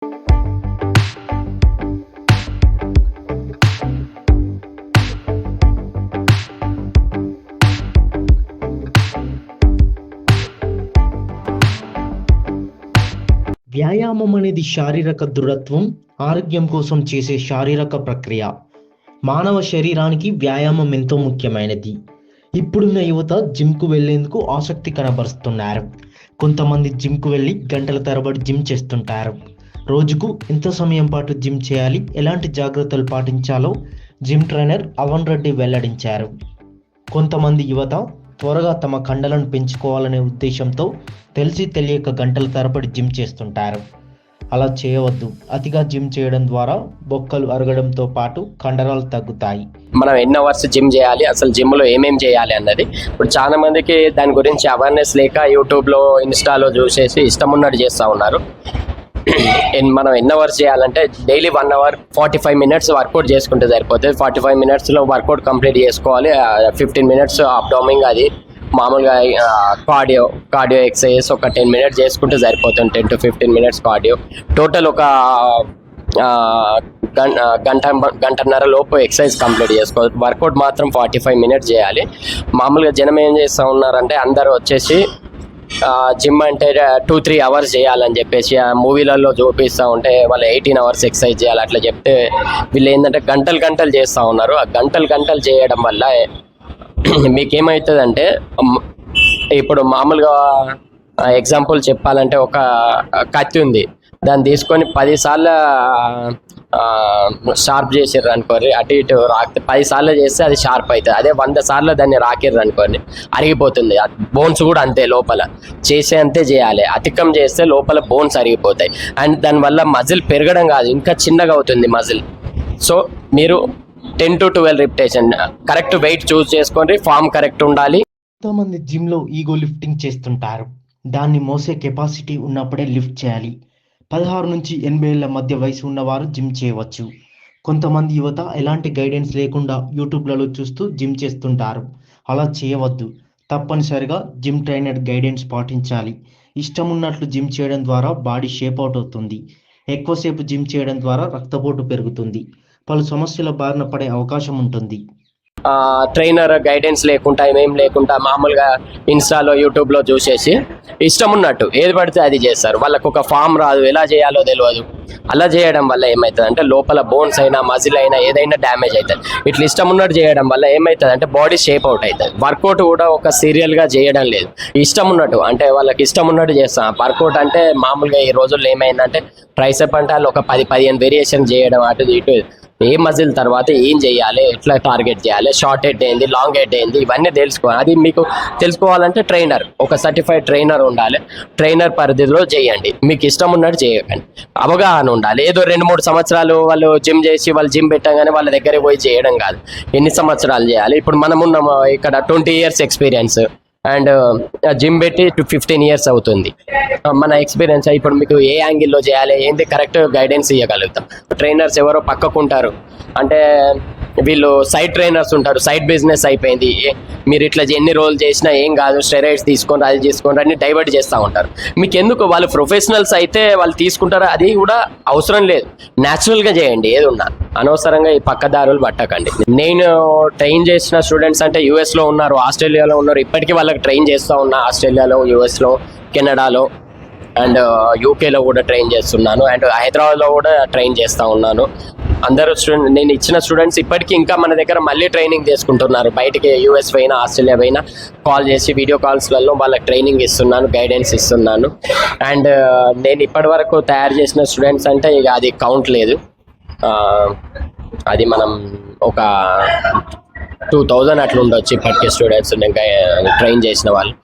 వ్యాయామం అనేది శారీరక దృఢత్వం, ఆరోగ్యం కోసం చేసే శారీరక ప్రక్రియ. మానవ శరీరానికి వ్యాయామం ఎంతో ముఖ్యమైనది. ఇప్పుడున్న యువత జిమ్కు వెళ్లేందుకు ఆసక్తి కనబరుస్తున్నారు. కొంతమంది జిమ్కు వెళ్ళి గంటల తరబడి జిమ్ చేస్తుంటారు. రోజుకు ఎంత సమయం పాటు జిమ్ చేయాలి, ఎలాంటి జాగ్రత్తలు పాటించాలో జిమ్ ట్రైనర్ అవన్ రెడ్డి వెల్లడించారు. కొంతమంది యువత త్వరగా తమ కండలను పెంచుకోవాలనే ఉద్దేశంతో తెలిసి తెలియక గంటల తరబడి జిమ్ చేస్తుంటారు. అలా చేయవద్దు. అతిగా జిమ్ చేయడం ద్వారా బొక్కలు అరగడంతో పాటు కండరాలు తగ్గుతాయి. మనం ఎన్ని అవర్స్ జిమ్ చేయాలి, అసలు జిమ్లో ఏమేమి చేయాలి అన్నది ఇప్పుడు చాలా మందికి దాని గురించి అవేర్నెస్ లేక యూట్యూబ్లో, ఇన్స్టాలో చూసేసి ఇష్టం ఉన్నట్టు చేస్తూ ఉన్నారు. మనం ఎన్ని అవర్స్ చేయాలంటే డైలీ 1 అవర్ 45 మినిట్స్ వర్కౌట్ చేసుకుంటే సరిపోతుంది. 45 మినిట్స్లో వర్కౌట్ కంప్లీట్ చేసుకోవాలి. 15 మినిట్స్ అబ్డామింగ్, అది మామూలుగా కార్డియో ఎక్సర్సైజెస్ ఒక 10 మినిట్స్ చేసుకుంటే సరిపోతుంది. 10 to 15 మినిట్స్ కార్డియో. టోటల్ ఒక గంటన్నర లోపు ఎక్సర్సైజ్ కంప్లీట్ చేసుకోవాలి. వర్కౌట్ మాత్రం 45 మినిట్స్ చేయాలి. మామూలుగా జనం ఏం చేస్తూ ఉన్నారంటే అందరూ వచ్చేసి జిమ్ అంటే 2-3 అవర్స్ చేయాలని చెప్పేసి మూవీలలో చూపిస్తూ ఉంటే వాళ్ళు 18 అవర్స్ ఎక్సర్సైజ్ చేయాలి అట్లా చెప్తే వీళ్ళు ఏంటంటే గంటలు చేస్తూ ఉన్నారు. ఆ గంటలు చేయడం వల్ల మీకేమవుతుందంటే, ఇప్పుడు మామూలుగా ఎగ్జాంపుల్ చెప్పాలంటే ఒక కత్తి ఉంది, దాన్ని తీసుకొని 10 సార్లు షార్ప్ చేసిర్రు అనుకోండి, అటు ఇటు రాకితే 10 సార్లు చేస్తే అది షార్ప్ అవుతుంది. అదే 100 సార్లు దాన్ని రాకిర్రు అనుకోండి, అరిగిపోతుంది. బోన్స్ కూడా అంతే, లోపల చేసే అంతే చేయాలి. అతికం చేస్తే లోపల బోన్స్ అరిగిపోతాయి. అండ్ దానివల్ల మజిల్ పెరగడం కాదు, ఇంకా చిన్నగా అవుతుంది మజిల్. సో మీరు 10 to 12 repetition correct weight choose చేసుకోండి. ఫామ్ కరెక్ట్ ఉండాలి. కొంతమంది జిమ్లో ఈగో లిఫ్టింగ్ చేస్తుంటారు. దాన్ని మోసే కెపాసిటీ ఉన్నప్పుడే లిఫ్ట్ చేయాలి. 16 నుంచి 80 ఏళ్ల మధ్య వయసు ఉన్నవారు జిమ్ చేయవచ్చు. కొంతమంది యువత ఎలాంటి గైడెన్స్ లేకుండా యూట్యూబ్లలో చూస్తూ జిమ్ చేస్తుంటారు. అలా చేయవద్దు. తప్పనిసరిగా జిమ్ ట్రైనర్ గైడెన్స్ పాటించాలి. ఇష్టం ఉన్నట్లు జిమ్ చేయడం ద్వారా బాడీ షేప్ అవుట్ అవుతుంది. ఎక్కువసేపు జిమ్ చేయడం ద్వారా రక్తపోటు పెరుగుతుంది. పలు సమస్యల బారిన పడే అవకాశం ఉంటుంది. ట్రైనర్ గైడెన్స్ లేకుండా, ఏమేం లేకుండా మామూలుగా ఇన్స్టాలో, యూట్యూబ్లో చూసేసి ఇష్టం ఉన్నట్టు ఏది పడితే అది చేస్తారు. వాళ్ళకు ఒక ఫామ్ రాదు, ఎలా చేయాలో తెలియదు. అలా చేయడం వల్ల ఏమవుతుంది అంటే లోపల బోన్స్ అయినా, మజిల్ అయినా ఏదైనా డ్యామేజ్ అవుతుంది. ఇట్లా ఇష్టం ఉన్నట్టు చేయడం వల్ల ఏమవుతుంది అంటే బాడీ షేప్ అవుట్ అవుతుంది. వర్కౌట్ కూడా ఒక సీరియల్గా చేయడం లేదు, ఇష్టం ఉన్నట్టు, అంటే వాళ్ళకి ఇష్టం ఉన్నట్టు చేస్తాం. వర్కౌట్ అంటే మామూలుగా ఈ రోజుల్లో ఏమైందంటే ట్రైసెప్ అంటే వాళ్ళు ఒక 10-15 వేరియేషన్ చేయడం, అటు ఇటు ఏ మజిల్ తర్వాత ఏం చేయాలి, ఎట్లా టార్గెట్ చేయాలి, షార్ట్ హెడ్ ఏంది, లాంగ్ హెడ్ ఏంది, ఇవన్నీ తెలుసుకోవాలి. అది మీకు తెలుసుకోవాలంటే ట్రైనర్, ఒక సర్టిఫైడ్ ట్రైనర్ ఉండాలి. ట్రైనర్ పరిధిలో చేయండి, మీకు ఇష్టం ఉన్నట్టు చేయకండి. అవగాహన ఉండాలి. ఏదో 2-3 సంవత్సరాలు వాళ్ళు జిమ్ చేసి వాళ్ళు జిమ్ పెట్టగానే వాళ్ళ దగ్గరికి పోయి చేయడం కాదు. ఎన్ని సంవత్సరాలు చేయాలి? ఇప్పుడు మనం ఉన్నాం ఇక్కడ 20 years ఎక్స్పీరియన్స్ అండ్ జిమ్ పెట్టి 15 years అవుతుంది. మన ఎక్స్పీరియన్స్ ఇప్పుడు మీకు ఏ యాంగిల్లో చేయాలి ఏంటి కరెక్ట్ గైడెన్స్ ఇవ్వగలుగుతాం. ట్రైనర్స్ ఎవరో పక్కకుంటారు, అంటే వీళ్ళు సైడ్ ట్రైనర్స్ ఉంటారు. సైడ్ బిజినెస్ అయిపోయింది, మీరు ఇట్లా ఎన్ని రోజులు చేసినా ఏం కాదు, స్టెరాయిడ్స్ తీసుకోండి, అది తీసుకోండి అని డైవర్ట్ చేస్తూ ఉంటారు. మీకు ఎందుకు? వాళ్ళు ప్రొఫెషనల్స్ అయితే వాళ్ళు తీసుకుంటారు, అది కూడా అవసరం లేదు. న్యాచురల్గా చేయండి ఏది ఉన్నా, అనవసరంగా ఈ పక్కదారులు పట్టకండి. నేను ట్రైన్ చేసిన స్టూడెంట్స్ అంటే యూఎస్లో ఉన్నారు, ఆస్ట్రేలియాలో ఉన్నారు. ఇప్పటికీ వాళ్ళకి ట్రైన్ చేస్తూ ఉన్నా. ఆస్ట్రేలియాలో, యూఎస్లో, కెనడాలో అండ్ యూకేలో కూడా ట్రైన్ చేస్తున్నాను. అండ్ హైదరాబాద్లో కూడా ట్రైన్ చేస్తూ ఉన్నాను. అందరూ నేను ఇచ్చిన స్టూడెంట్స్ ఇప్పటికీ ఇంకా మన దగ్గర మళ్ళీ ట్రైనింగ్ తీసుకుంటున్నారు. బయటికి యూఎస్ పోయినా, ఆస్ట్రేలియా పోయినా కాల్ చేసి వీడియో కాల్స్లలో వాళ్ళకి ట్రైనింగ్ ఇస్తున్నాను, గైడెన్స్ ఇస్తున్నాను. అండ్ నేను ఇప్పటి వరకు తయారు చేసిన స్టూడెంట్స్ అంటే ఇక అది కౌంట్ లేదు. అది మనం ఒక 2000 అట్లా ఉండొచ్చు ఇప్పటికీ స్టూడెంట్స్ నేను ట్రైన్ చేసిన వాళ్ళు.